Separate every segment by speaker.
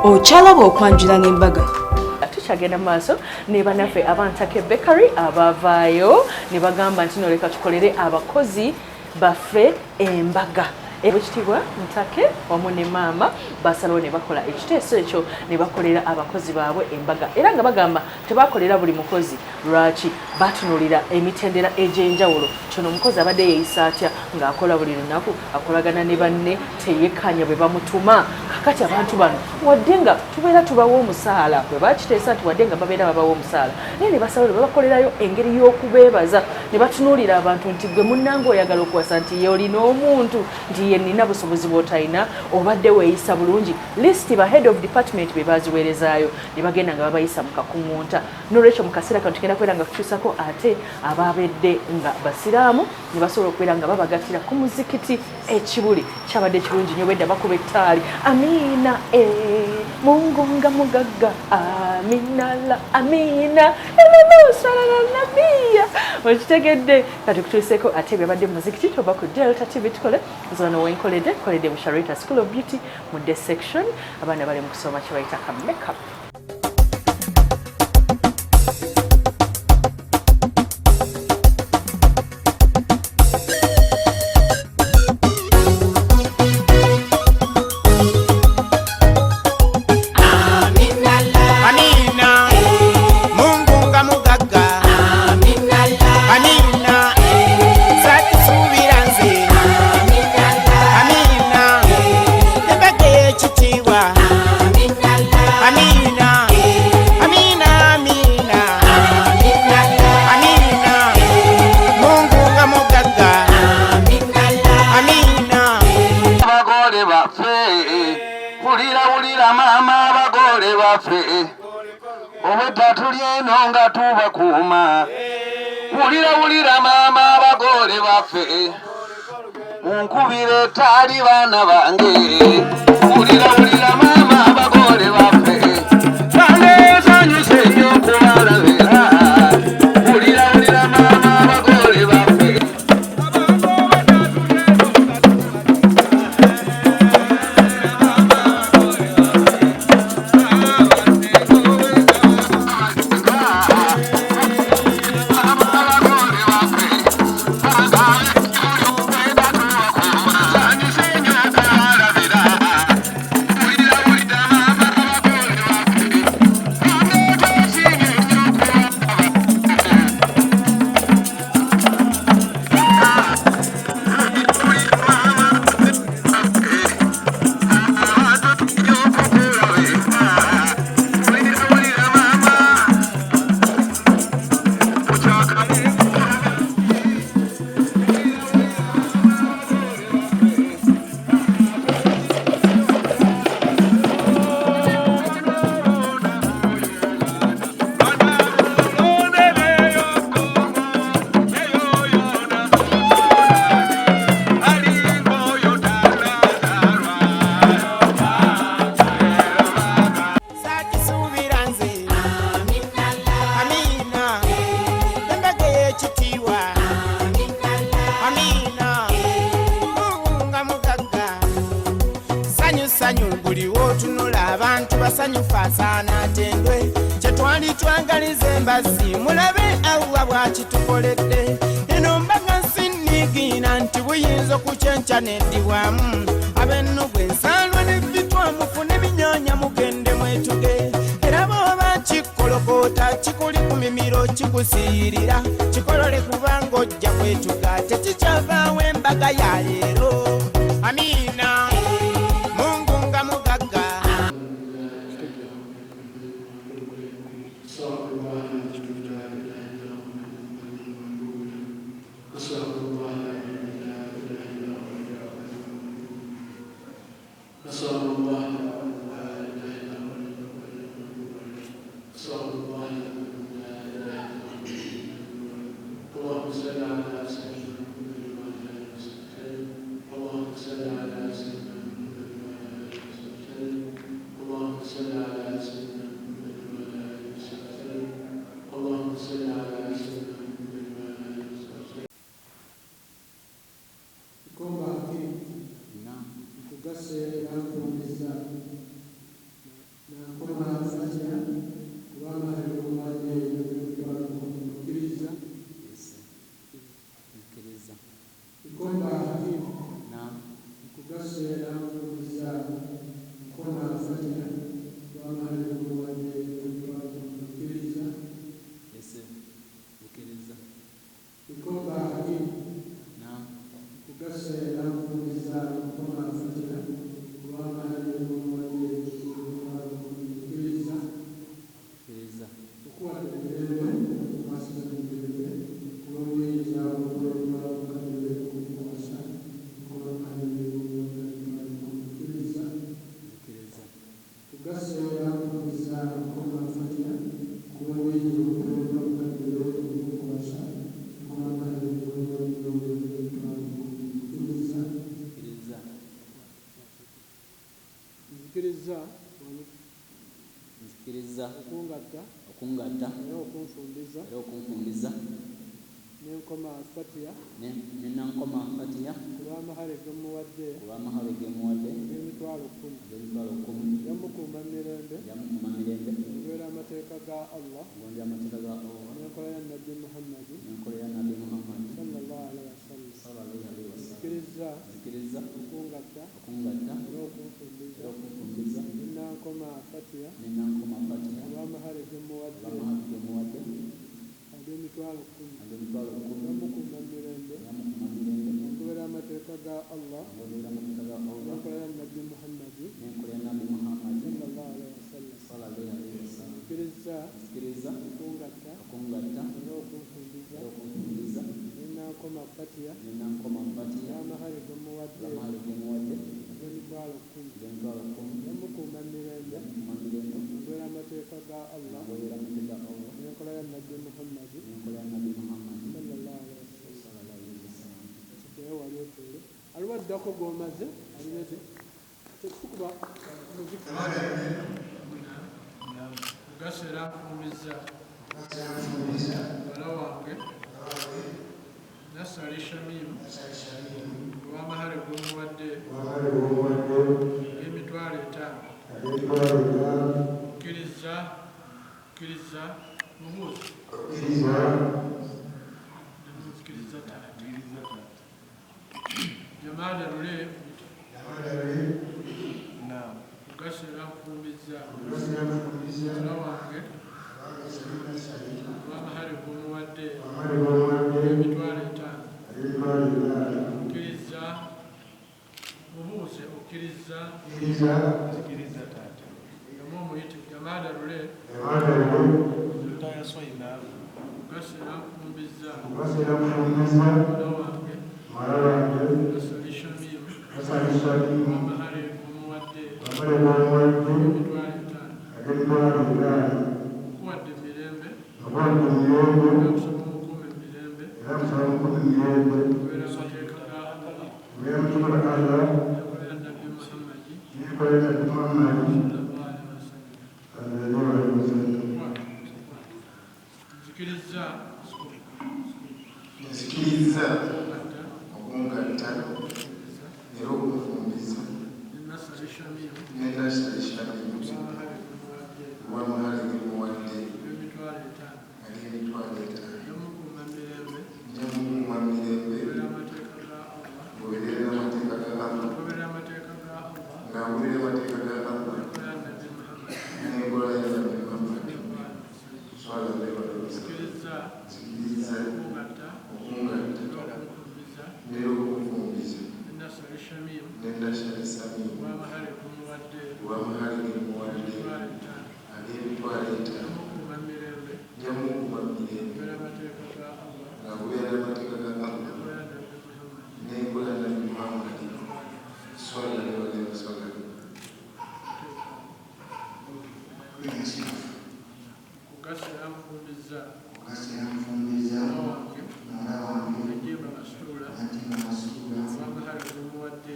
Speaker 1: Ochalaba okwanjula n'embaga.
Speaker 2: Tukyagenda mu maaso ne bannaffe abantake bakery abavaayo ne bagamba nti noleka tukolere abakozi baffe embaga. Ekitibwa Ntake wamu ne maama basalawo ne bakola ekiteeso ekyo ne bakolera abakozi baabwe embaga era nga bagamba tebakolera buli mukozi lwaki batunuulira emitendera egy'enjawulo kino omukozi abadde yeeyisa atya ng'akola buli lunaku akolagana ne banne teyekkanya bwe bamutuma kakati abantu bano wadde nga tubeera tubawa omusaala bwe bakiteesa nti wadde nga babeera babawa omusaala naye ne basalawo ne babakolerayo engeri y'okubeebaza ne batunuulira abantu nti gwe munnange oyagala okuwasa nti ye olina omuntu nti nina busobozi bw'otayina obadde weeyisa bulungi lisiti ba head of department be baziweerezaayo ne bagenda nga babayisa mu kakuŋŋunta n'olwekyo mu kaseera kano tugenda kubeera nga tukyusako ate abaabedde nga basiraamu ne basobola okubeera nga babagattira ku muzikiti ekibuli kyabadde kirungi nnyo bedda bakuba ettaali amiina mungu nga mugagga amiina la amiina elenosalala okitegedde kati kutuuseeko ate byabadde mu muzikiti tova ku Delta TV tukole zono wenkoledde koledde mu Sharita School of Beauty mu day section abaana bali mu kusoma kye bayita ka makeup.
Speaker 3: Nga tubakuuma wulira maama abagole baffe munkubire taali baana bange wulira maama abagole baffe bangesanyuse nnyo okubalabira wulira maama abagole baffe Chikolole kubanga ojja kwetuga tekikyavaawo embaga ya leero amiina mungu nga mugagga
Speaker 4: Gomba aqui, não. O que você vai nzikiriza
Speaker 5: okungatta
Speaker 4: era okunfumbiza n'enkoma fatiya ku lw'amahale gemuwadde ag'emitwalo 10 yamukuuma mirembe okubeera amateeka ga Allah n'enkola ya Nabbi Muhammadi sallallahu alaihi wasallam nzikiriza okungatta era okunfumbiza n'enkoma fatiya ku lw'amahale gemuwadde ag'emitwalo 10 yamukuuma mirembe okubeera amateeka ga Allah n'enkola ya Nabbi Muhammadi sallallahu alaihi wasallam nzikiriza okungatta era okunfumbiza n'enkoma fatiya n'amahale gemuwadde ag'emitwalo 10 yamukuuma mirembe okubeera amateeka ga Allah n'enkola ya Nabbi Muhammadi sallallahu alaihi wasallam. Kiteeyo wali otuule aliwo addako g'omaze alirete tekukuba muziki kugasera nfumbiza bala wange Nasali Shamimu olw'amahale g'omuwadde emitwalo 5 kkiriza mubuuzi Jamaada Lule kugasera nfumbiza bala wange olw'amahale g'omuwadde emitwalo 5 kkiriza mubuuze okkiriza yamu omuyite Jamaada Lule kugasera nfumbiza bala wange Nasali Shamimu olw'amahale g'omuwadde emitwalo 5 kuwadde mirembe nakusaba omukuuma emirembe okubeera amateeka ga Allah n'enkola ya Nabbi Muhammadi sallallahu alaihi wasallam.
Speaker 6: Nzikiriza okungatta era okunfumbiza
Speaker 2: Nasali Shamimu
Speaker 6: olw'amahale gemuwadde
Speaker 2: emitwalo 5 yamukuuma mirembe
Speaker 6: yamukuuma mirembe
Speaker 2: goberera amateeka ga Allah
Speaker 6: ng'agoberera amateeka ga Allah n'enkola ya Nabbi Muhammadi sallallahu alaihi wasallam. Nzikiriza okungatta era okunfumbiza
Speaker 2: Nasali Shamimu
Speaker 6: olw'amahale gemuwadde ag'emitwalo 5 yamukuuma mirembe ng'agoberera amateeka ga Allah n'enkola ya Nabbi Muhammadi sallallahu alaihi wasallam.
Speaker 2: kugasera nfumbiza
Speaker 7: mwana wange
Speaker 2: Najimba Masitula olw'amahale g'omuwadde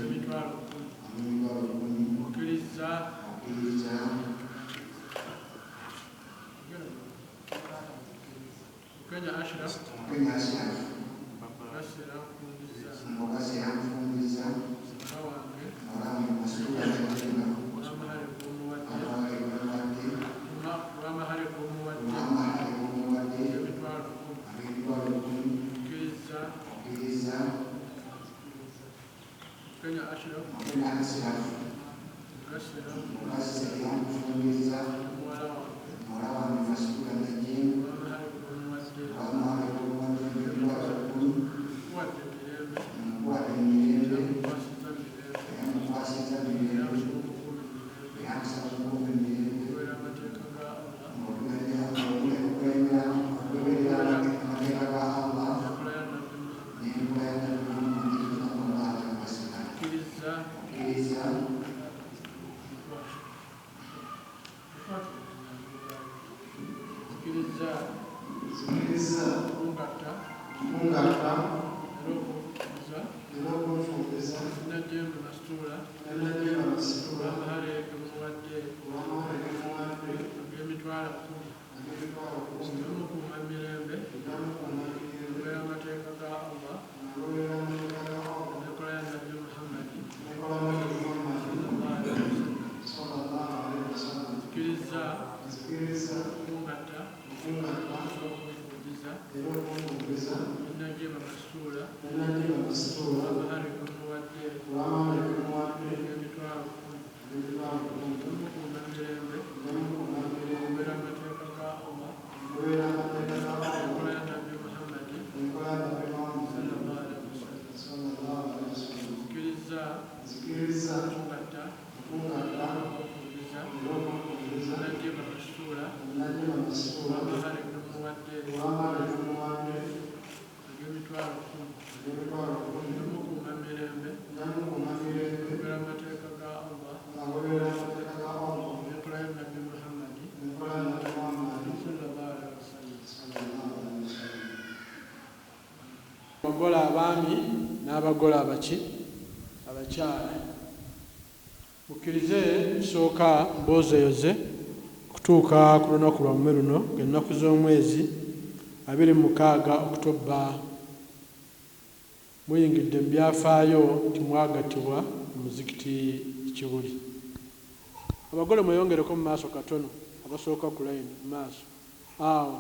Speaker 2: emitwalo 10 okkiriza Kenya Ashraf kugasera nfumbiza bala wange olw'amahale g'omuwadde emitwalo 10 okkiriza Kenya Ashraf kugasera muwala wange olw'amahale g'omuwadde kuwadde mirembe yamukwasiza mirembe yamusaba okukuuma emirembe okubeera amateeka ga Allah n'enkola ya Nabbi Muhammadi sallallahu alaihi wasallam. Kkiriza okungatta era okunfumbiza Najimba Masitula
Speaker 4: Najiba Mastura Abahari Kumuwadde emitwalo Mukunda Mirembe okubeera amateeka ga Allah enkola ya Nabbi Muhammad sallallahu alaihi wasallam zikiriza okugatta okukubiriza Najiba Mastura Abahari Kumuwadde emitwalo Mukunda Mirembe okubeera amateeka ga Allah enkola ya Nabbi Muhammad sallallahu alaihi wasallam. Abagola abaami n'abagola abakyala mukkirize tusooka mboozeyoze okutuuka ku lunaku lwammwe luno ng'ennaku z'omwezi 26 Oktoba muyingidde mu byafaayo nti mwagattibwa mu muzikiti Kibuli. Abagole mweyongereko mu maaso katono abasooka ku layini mu maaso awo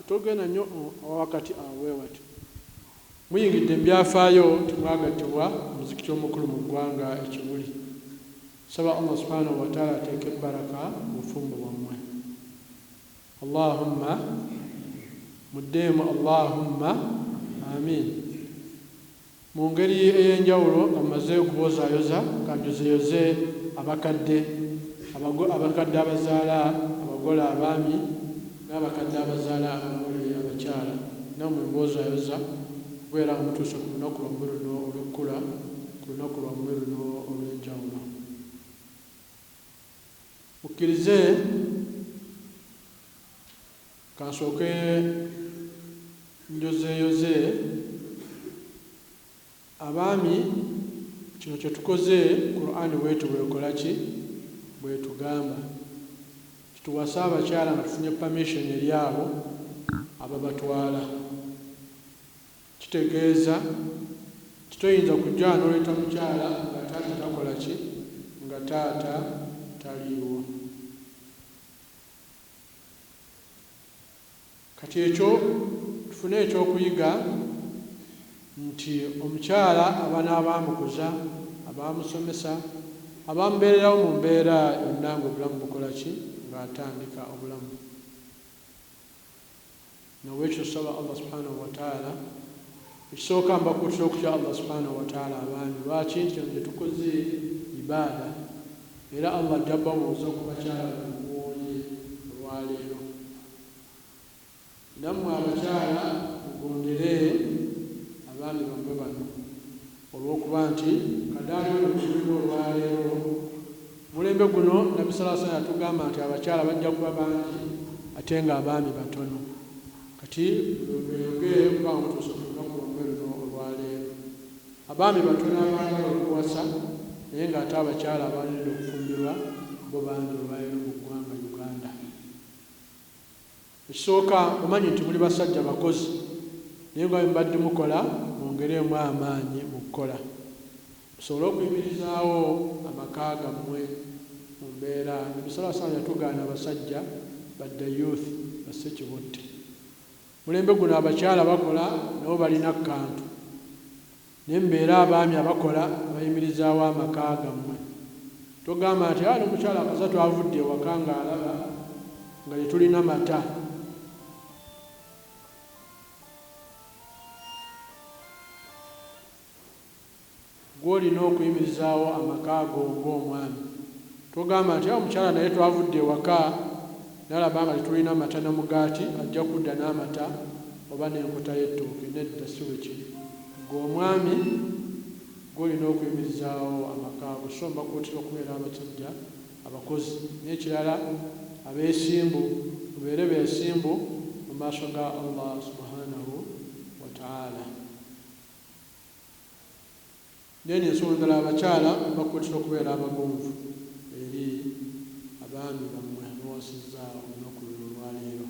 Speaker 4: togenda nnyo wakati weewati muyingidde mu byafaayo nti mwagattibwa mu muzikiti omukulu mu ggwanga Kibuli. Saba Allah subhanahu wa ta'ala ateeke baraka mu bufumbo bwammwe. Allahumma muddemu Allahumma amin. Mu ngeri ey'enjawulo amaze okubozaayoza kanjozeyoze abakadde abazaala abagola abaami n'abakadde abazaala abagole abakyala namwe mbozaayoza okubeera nga mutuuse ku lunaku lwammwe luno olw'ekkula ku lunaku lwammwe luno olw'enjawulo. Mukkirize kansooke njozeeyoze abaami kino kye tukoze Qur'ani bwetu bwekola ki bwetugamba kituwasa abakyala nga tufunye permission eri abo ababatwala. Kitegeeza kitoyinza kujja n'oleeta mukyala nga taata takola ki nga taata taliiwo. Kati ekyo tufune ekyokuyiga nti omukyala abaana abamukuza abamusomesa abamubeererawo mu mbeera yonna ng'obulamu bukola ki ng'atandika obulamu. Noolwekyo tusaba Allah subhanahu wa ta'ala ekisooka mbakuutira okutya Allah subhanahu wa ta'ala abaami lwaki nti kino gye tukoze ibaada era Allah ajja babuuza ku bakyala bamuwooye olwaleero. Nammwe abakyala mugondere abaami bammwe bano olw'okuba nti kadaali wano kulimu olwaleero mulembe guno Nabbi sallallahu alaihi wasallam yatugamba nti abakyala bajja kuba bangi ate nga abaami batono. Kati lweyongere okuba nga mutuuse ku lunaku lwammwe luno olwaleero. Abaami batono abaagala okuwasa naye ng'ate abakyala abalina okufumbirwa bo bangi olwaleero mu ggwanga Uganda. Ekisooka omanyi nti muli basajja bakozi naye nga mbadde mukola mwongeremu amaanyi mu kukola musobole okuyimirizaawo amaka gammwe mu mbeera. Nabbi sallallahu alaihi wasallam yatugaana abasajja badda youth basse kibutte. Mulembe guno abakyala bakola nabo balina kantu naye mbeera abaami abakola bayimirizaawo amaka gammwe. Togamba nti n'omukyala akaza twavudde ewaka ng'alaba nga tetulina mata. Gw'olina okuyimirizaawo amaka go ng'omwami. Togamba nti omukyala naye twavudde ewaka nalaba nga tetulina mata na mugaati ajja kudda n'amata oba n'enkota y'ettooke. Nedda si bwe kiri. Gw'omwami gw'olina okuyimirizaawo amaka go. So mbakuutira okubeera abasajja abakozi. N'ekirala abeesimbu mubeere beesimbu mu maaso ga Allah subhanahu wa ta'ala. Naye ensonga endala abakyala mbakuutira okubeera abagonvu eri abaami bammwe abawasizza olunaku luno olwaleero.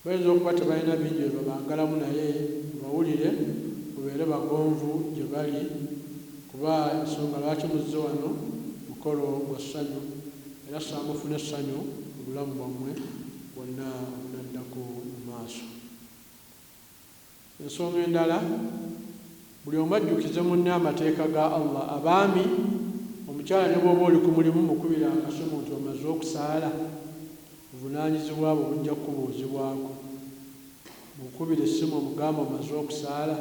Speaker 4: Bayinza okuba tebalina bingi bye babaagalamu naye bawulire mubeere bagonvu gye bali kuba ensonga lwaki muzze wano mukolo gwa ssanyu era saamufune essanyu obulamu bwammwe bwonna obunaddako mu maaso. ensonga endala buli omu ajjukize munne amateeka ga Allah. Abaami omukyala ne bw'oba oli ku mulimu mukubira akasomo nti omaze okusaala, obuvunaanyizibwa bwo bujja kukubuuzibwako. Mukubira essimu omugamba omaze okusaala.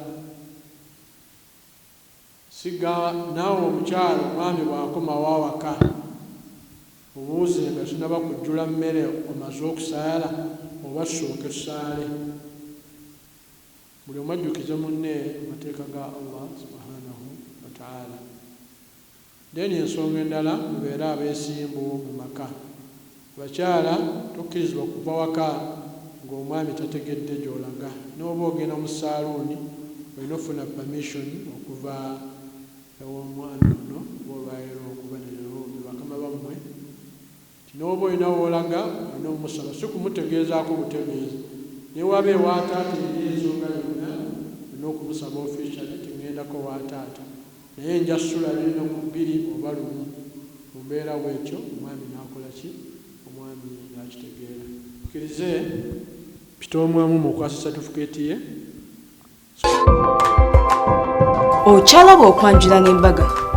Speaker 4: Siga naawe omukyala omwami bw'akomawo awaka obuuze nga sinaba kujjula mmere omaze okusaala oba tusooke tusaale. Buli omu ajjukize munne amateeka ga Allah subhanahu wa ta'ala. Then ensonga endala mubeere abeesimbu mu maka. Abakyala tokkirizibwa kuva waka ng'omwami tategedde gy'olaga. N'oba ogenda mu saaluuni olina ofuna permission okuva ew'omwami ono bw'olwayiro okuba ne bakama bammwe. N'oba olina w'olaga olina omusaba, si kumutegeezaako butegeezi. Ne waba ewaataata eri ensonga yonna olina okumusaba officially ting'endako waataata. Naye nja ssula lino ku 2 oba 1 mu mbeera bw'ekyo omwami n'akola ki? Omwami n'akitegeera. Tukirize pita omwamu mu kwasa satifikeeti ye.
Speaker 1: Okyalaba okwanjula n'embaga.